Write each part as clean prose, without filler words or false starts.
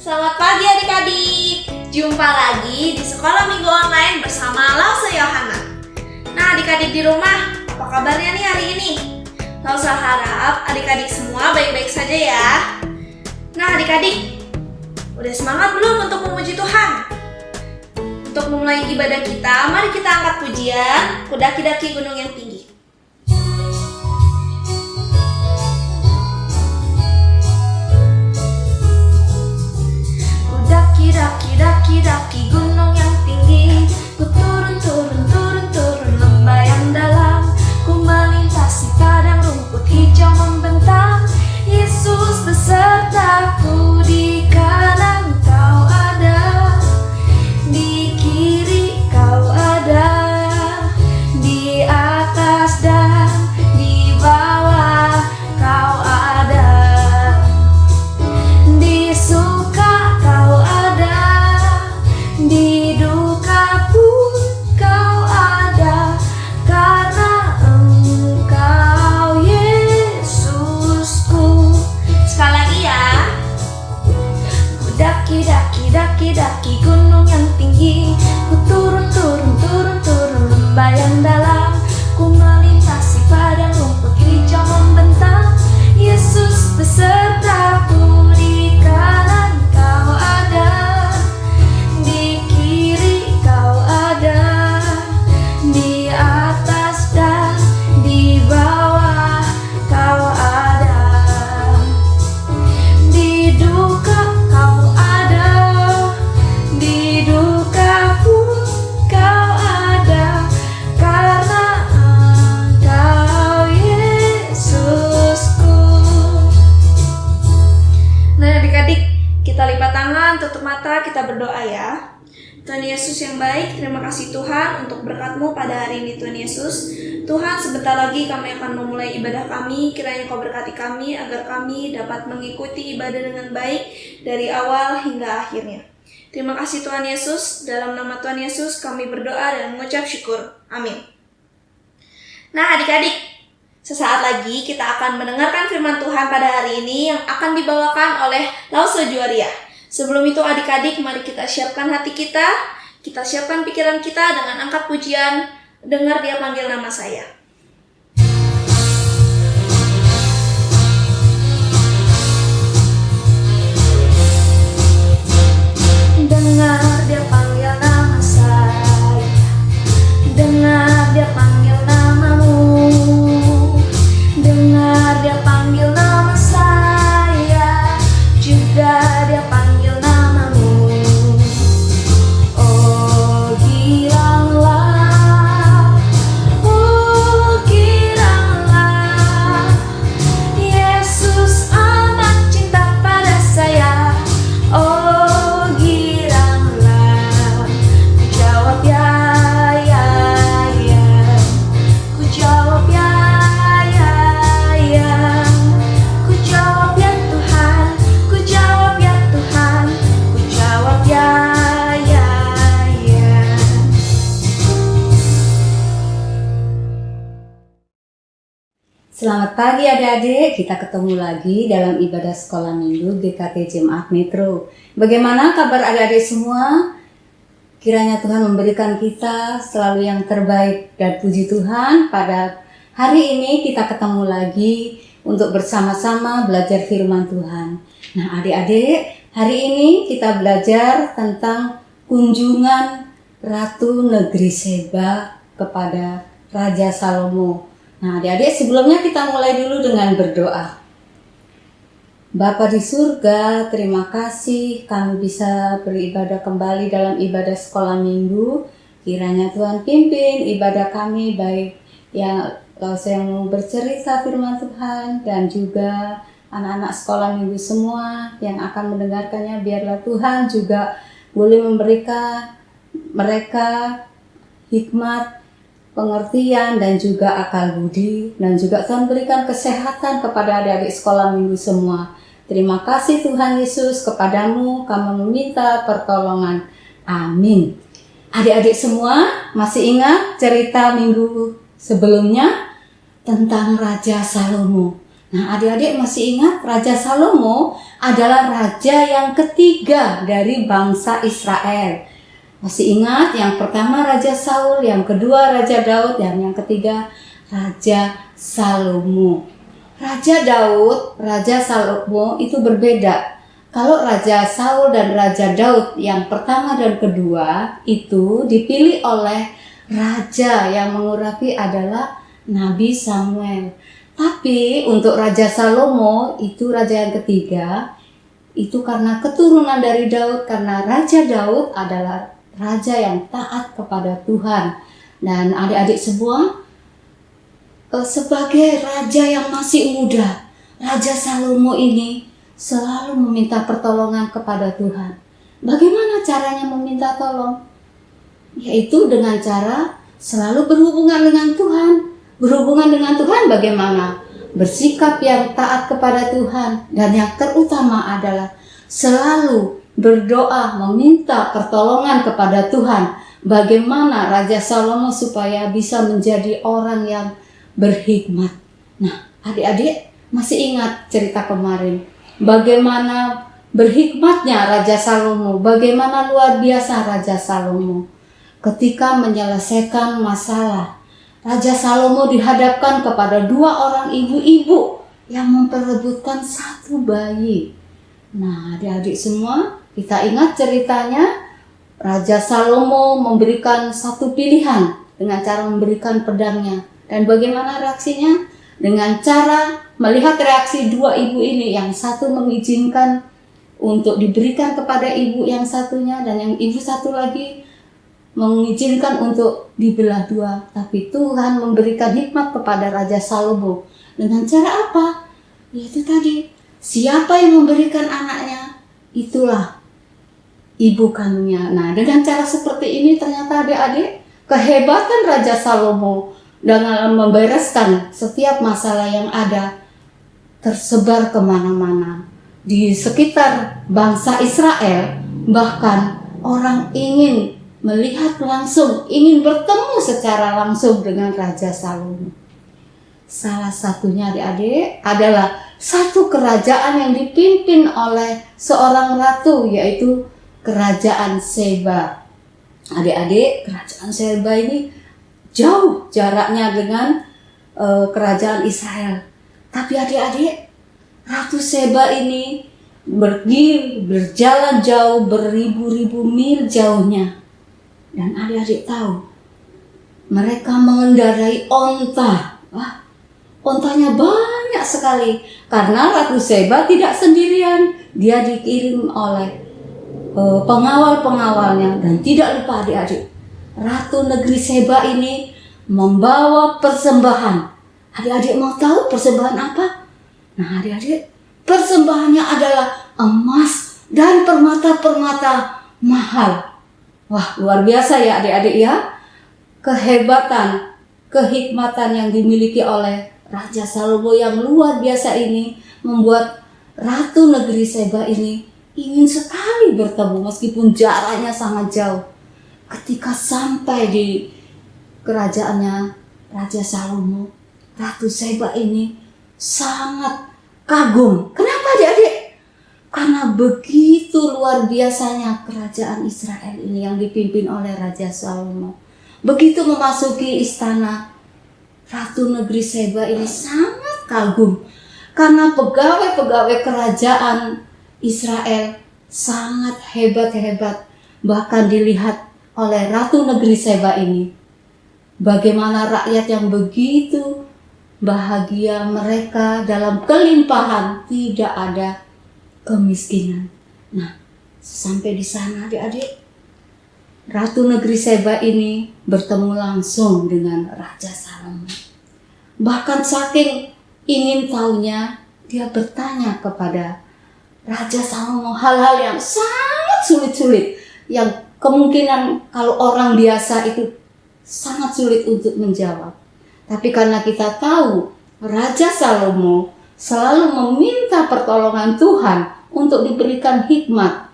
Selamat pagi adik-adik. Jumpa lagi di Sekolah Minggu Online bersama Lausa Yohana. Nah adik-adik di rumah, apa kabarnya nih hari ini? Lausa harap adik-adik semua baik-baik saja ya. Nah adik-adik, udah semangat belum untuk memuji Tuhan? Untuk memulai ibadah kita, mari kita angkat pujian Kudaki-daki gunung yang tinggi. Daki-daki gunung yang tinggi, ku turun lembah yang dalam, ku melintasi padang rumput hijau membentang. Yesus besertaku, di kanan kau ada, di kiri kau ada, di atas dan di bawah kau ada, di suka kau ada, di duka pun kau ada, karena Engkau Yesusku. Sekali lagi ya. Ku daki gunung yang tinggi, ku turun lembah yang dalam, ku melintasi padang rumput hijau membentang. Yesus besertaku, di kanan kau ada, di kiri kau ada, di atas dan di bawah kau ada, di duka kau ada, di duka pun kau ada, karena Engkau Yesusku. Nah adik-adik, kita lipat tangan, tutup mata, kita berdoa ya. Tuhan Yesus yang baik, terima kasih Tuhan untuk berkat-Mu pada hari ini Tuhan Yesus. Tuhan, sebentar lagi kami akan memulai ibadah kami. Kiranya Kau berkati kami agar kami dapat mengikuti ibadah dengan baik dari awal hingga akhirnya. Terima kasih Tuhan Yesus. Dalam nama Tuhan Yesus kami berdoa dan mengucap syukur. Amin. Nah adik-adik, sesaat lagi kita akan mendengarkan firman Tuhan pada hari ini yang akan dibawakan oleh Lausa Juaria. Sebelum itu adik-adik, mari kita siapkan hati kita siapkan pikiran kita dengan angkat pujian Dengar Dia Panggil Nama Saya. Dengar Dia panggil nama saya, dengar Dia panggil namamu, dengar Dia panggil nama saya, juga Dia panggil namamu. Oh giranglah, Yesus amat cinta pada saya. Oh giranglah, ku jawab ya, ku jawab ya, ku jawab ya Tuhan, ku jawab ya Tuhan, ku jawab ya. Selamat pagi adik-adik, kita ketemu lagi dalam ibadah sekolah minggu GKT Jemaat Metro. Bagaimana kabar adik-adik semua? Kiranya Tuhan memberikan kita selalu yang terbaik dan puji Tuhan. Pada hari ini kita ketemu lagi untuk bersama-sama belajar firman Tuhan. Nah adik-adik, hari ini kita belajar tentang kunjungan Ratu Negeri Seba kepada Raja Salomo. Nah adik-adik, sebelumnya kita mulai dulu dengan berdoa. Bapa di surga, terima kasih kami bisa beribadah kembali dalam ibadah sekolah minggu. Kiranya Tuhan pimpin ibadah kami, baik yang mau bercerita firman Tuhan dan juga anak-anak sekolah minggu semua yang akan mendengarkannya. Biarlah Tuhan juga boleh memberikan mereka hikmat, pengertian dan juga akal budi, dan juga Tuhan berikan kesehatan kepada adik-adik sekolah minggu semua. Terima kasih Tuhan Yesus, kepadamu kami meminta pertolongan. Amin. Adik-adik semua masih ingat cerita minggu sebelumnya tentang Raja Salomo. Nah, adik-adik masih ingat Raja Salomo adalah raja yang ketiga dari bangsa Israel. Masih ingat yang pertama Raja Saul, yang kedua Raja Daud, dan yang ketiga Raja Salomo. Raja Daud, Raja Salomo itu berbeda. Kalau Raja Saul dan Raja Daud yang pertama dan kedua itu dipilih oleh raja yang mengurapi adalah Nabi Samuel. Tapi untuk Raja Salomo itu raja yang ketiga, itu karena keturunan dari Daud, karena Raja Daud adalah raja yang taat kepada Tuhan. Dan adik-adik semua, sebagai raja yang masih muda, Raja Salomo ini selalu meminta pertolongan kepada Tuhan. Bagaimana caranya meminta tolong? Yaitu dengan cara selalu berhubungan dengan Tuhan. Berhubungan dengan Tuhan bagaimana? Bersikap yang taat kepada Tuhan. Dan yang terutama adalah selalu berdoa meminta pertolongan kepada Tuhan. Bagaimana Raja Salomo supaya bisa menjadi orang yang berhikmat. Nah, adik-adik masih ingat cerita kemarin? Bagaimana berhikmatnya Raja Salomo, bagaimana luar biasa Raja Salomo. Ketika menyelesaikan masalah, Raja Salomo dihadapkan kepada dua orang ibu-ibu yang memperebutkan satu bayi. Nah, adik-adik semua, kita ingat ceritanya, Raja Salomo memberikan satu pilihan dengan cara memberikan pedangnya. Dan bagaimana reaksinya? Dengan cara melihat reaksi dua ibu ini, yang satu mengizinkan untuk diberikan kepada ibu yang satunya, dan yang ibu satu lagi mengizinkan untuk dibelah dua. Tapi Tuhan memberikan hikmat kepada Raja Salomo. Dengan cara apa? Yaitu tadi, siapa yang memberikan anaknya, itulah ibu kandungnya. Nah, dengan cara seperti ini ternyata adik-adik, kehebatan Raja Salomo dengan membereskan setiap masalah yang ada tersebar kemana-mana. Di sekitar bangsa Israel, bahkan orang ingin melihat langsung, ingin bertemu secara langsung dengan Raja Salomo. Salah satunya adik-adik adalah satu kerajaan yang dipimpin oleh seorang ratu, yaitu Kerajaan Seba. Adik-adik, Kerajaan Seba ini jauh jaraknya dengan Kerajaan Israel. Tapi adik-adik, Ratu Seba ini berjalan jauh, beribu-ribu mil jauhnya. Dan adik-adik tahu, mereka mengendarai onta. Wah, ontanya banyak sekali. Karena Ratu Seba tidak sendirian, dia dikirim oleh pengawal-pengawalnya. Dan tidak lupa adik-adik, Ratu Negeri Seba ini membawa persembahan. Adik-adik mau tahu persembahan apa? Nah, adik-adik, persembahannya adalah emas dan permata-permata mahal. Wah, luar biasa ya adik-adik ya. Kehebatan, kehikmatan yang dimiliki oleh Raja Salomo yang luar biasa ini membuat Ratu Negeri Seba ini ingin sekali bertemu meskipun jaraknya sangat jauh. Ketika sampai di kerajaannya Raja Salomo, Ratu Seba ini sangat kagum. Kenapa adik-adik? Karena begitu luar biasanya kerajaan Israel ini yang dipimpin oleh Raja Salomo. Begitu memasuki istana, Ratu Negeri Seba ini sangat kagum. Karena pegawai-pegawai kerajaan Israel sangat hebat-hebat. Bahkan dilihat oleh Ratu Negeri Seba ini, bagaimana rakyat yang begitu bahagia, mereka dalam kelimpahan, tidak ada kemiskinan. Nah, sampai di sana adik-adik, Ratu Negeri Seba ini bertemu langsung dengan Raja Salomo. Bahkan saking ingin tahunya, dia bertanya kepada Raja Salomo hal-hal yang sangat sulit-sulit, yang kemungkinan kalau orang biasa itu sangat sulit untuk menjawab. Tapi karena kita tahu Raja Salomo selalu meminta pertolongan Tuhan untuk diberikan hikmat,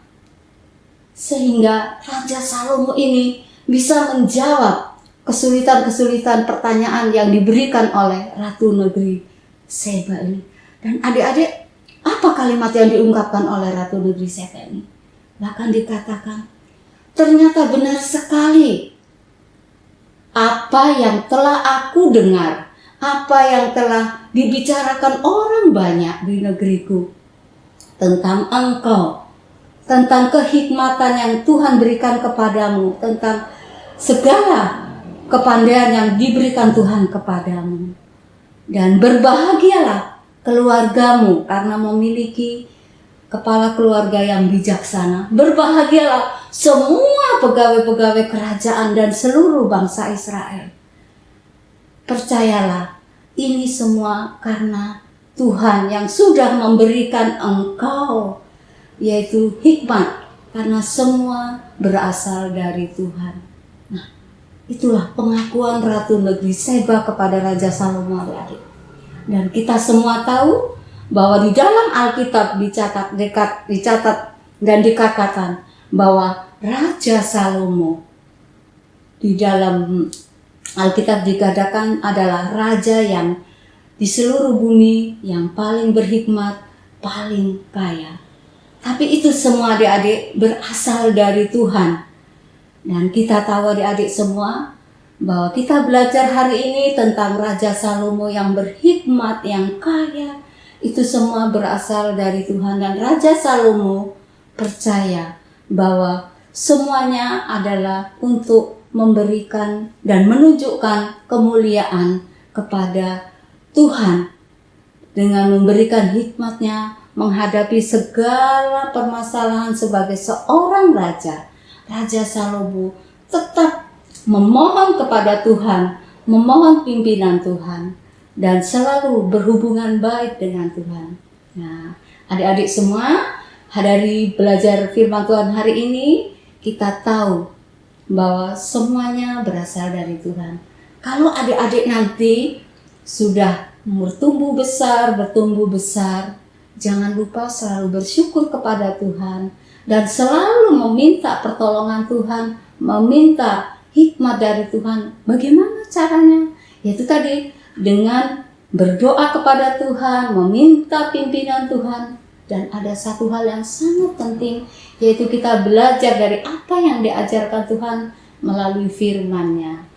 sehingga Raja Salomo ini bisa menjawab kesulitan-kesulitan pertanyaan yang diberikan oleh Ratu Negeri Seba ini. Dan adik-adik, apa kalimat yang diungkapkan oleh Ratu Negeri Seba ini? Bahkan dikatakan, ternyata benar sekali apa yang telah aku dengar, apa yang telah dibicarakan orang banyak di negeriku tentang engkau, tentang kehikmatan yang Tuhan berikan kepadamu, tentang segala kepandaian yang diberikan Tuhan kepadamu. Dan berbahagialah keluargamu karena memiliki kepala keluarga yang bijaksana. Berbahagialah semua pegawai-pegawai kerajaan dan seluruh bangsa Israel. Percayalah, ini semua karena Tuhan yang sudah memberikan engkau, yaitu hikmat, karena semua berasal dari Tuhan. Nah, itulah pengakuan Ratu Negeri Seba kepada Raja Salomo, adik-adik. Dan kita semua tahu bahwa di dalam Alkitab dicatat dan dikatakan bahwa Raja Salomo di dalam Alkitab dikatakan adalah raja yang di seluruh bumi yang paling berhikmat, paling kaya. Tapi itu semua adik-adik berasal dari Tuhan. Dan kita tahu adik-adik semua bahwa kita belajar hari ini tentang Raja Salomo yang berhikmat, yang kaya. Itu semua berasal dari Tuhan, dan Raja Salomo percaya bahwa semuanya adalah untuk memberikan dan menunjukkan kemuliaan kepada Tuhan dengan memberikan hikmatnya menghadapi segala permasalahan sebagai seorang raja. Raja Salomo tetap memohon kepada Tuhan, memohon pimpinan Tuhan, dan selalu berhubungan baik dengan Tuhan. Nah, adik-adik semua, dari belajar firman Tuhan hari ini, kita tahu bahwa semuanya berasal dari Tuhan. Kalau adik-adik nanti sudah bertumbuh besar, jangan lupa selalu bersyukur kepada Tuhan dan selalu meminta pertolongan Tuhan, meminta hikmat dari Tuhan. Bagaimana caranya? Yaitu tadi dengan berdoa kepada Tuhan, meminta pimpinan Tuhan. Dan ada satu hal yang sangat penting, yaitu kita belajar dari apa yang diajarkan Tuhan melalui firman-Nya.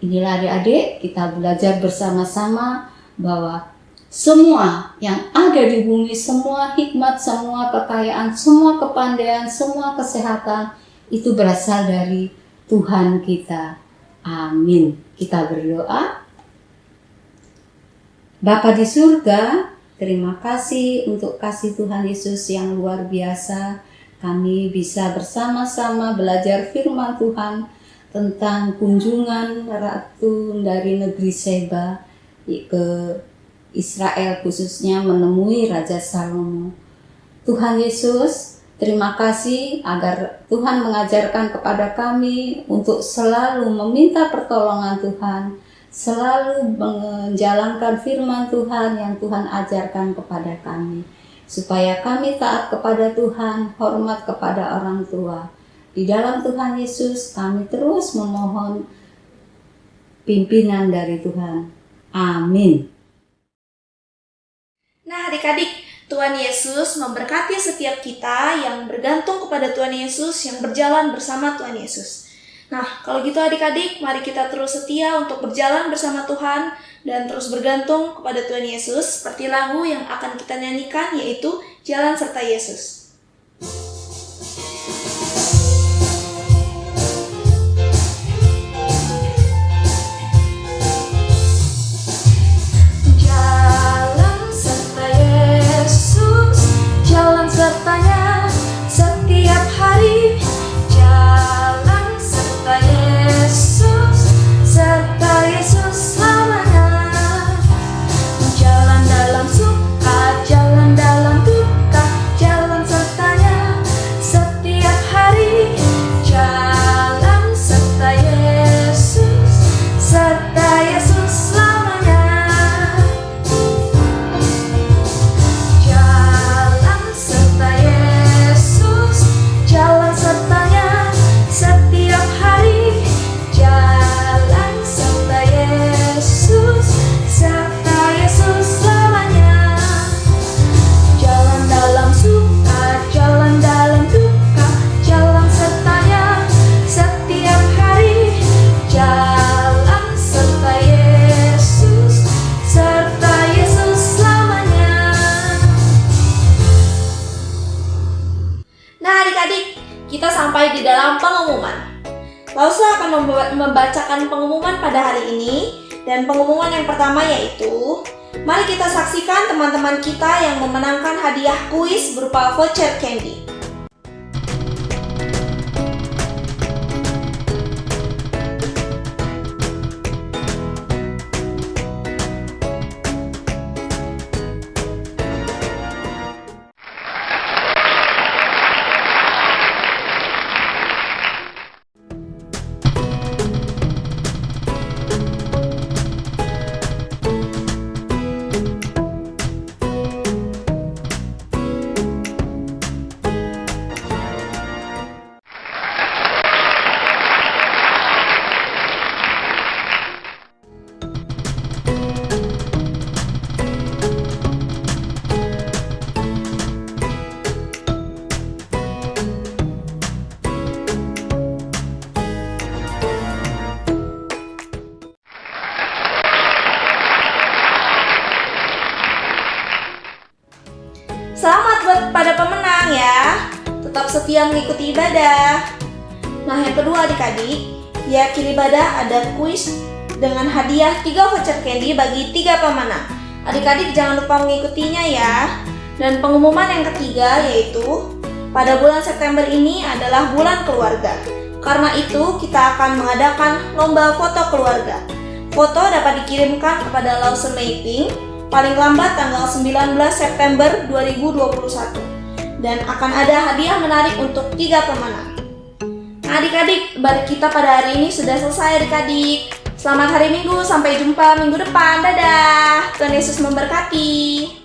Inilah adik-adik, kita belajar bersama-sama bahwa semua yang ada di bumi, semua hikmat, semua kekayaan, semua kepandaian, semua kesehatan, itu berasal dari Tuhan kita. Amin. Kita berdoa. Bapa di surga, terima kasih untuk kasih Tuhan Yesus yang luar biasa. Kami bisa bersama-sama belajar firman Tuhan tentang kunjungan Ratu dari Negeri Seba ke Israel, khususnya menemui Raja Salomo. Tuhan Yesus, terima kasih agar Tuhan mengajarkan kepada kami untuk selalu meminta pertolongan Tuhan, selalu menjalankan firman Tuhan yang Tuhan ajarkan kepada kami, supaya kami taat kepada Tuhan, hormat kepada orang tua. Di dalam Tuhan Yesus kami terus memohon pimpinan dari Tuhan. Amin. Nah adik-adik, Tuhan Yesus memberkati setiap kita yang bergantung kepada Tuhan Yesus, yang berjalan bersama Tuhan Yesus. Nah, kalau gitu adik-adik, mari kita terus setia untuk berjalan bersama Tuhan dan terus bergantung kepada Tuhan Yesus, seperti lagu yang akan kita nyanyikan, yaitu Jalan Serta Yesus. Jalan serta Yesus, jalan sertanya setiap hari. Serta Yesus selamanya. Jalan dalam suka, jalan dalam duka, jalan serta adik-adik, kita sampai di dalam pengumuman. Lausa akan membacakan pengumuman pada hari ini, dan pengumuman yang pertama yaitu, mari kita saksikan teman-teman kita yang memenangkan hadiah kuis berupa voucher candy. Selamat buat pada pemenang ya. Tetap setia mengikuti ibadah. Nah, yang kedua adik-adik, di akhir ibadah ada kuis dengan hadiah 3 voucher candy bagi 3 pemenang. Adik-adik jangan lupa mengikutinya ya. Dan pengumuman yang ketiga yaitu, pada bulan September ini adalah bulan keluarga. Karena itu kita akan mengadakan lomba foto keluarga. Foto dapat dikirimkan kepada Lause Mapping paling lambat tanggal 19 September 2021 dan akan ada hadiah menarik untuk 3 pemenang. Nah adik-adik, balik kita pada hari ini sudah selesai adik-adik. Selamat hari Minggu, sampai jumpa minggu depan, dadah. Tuhan Yesus memberkati.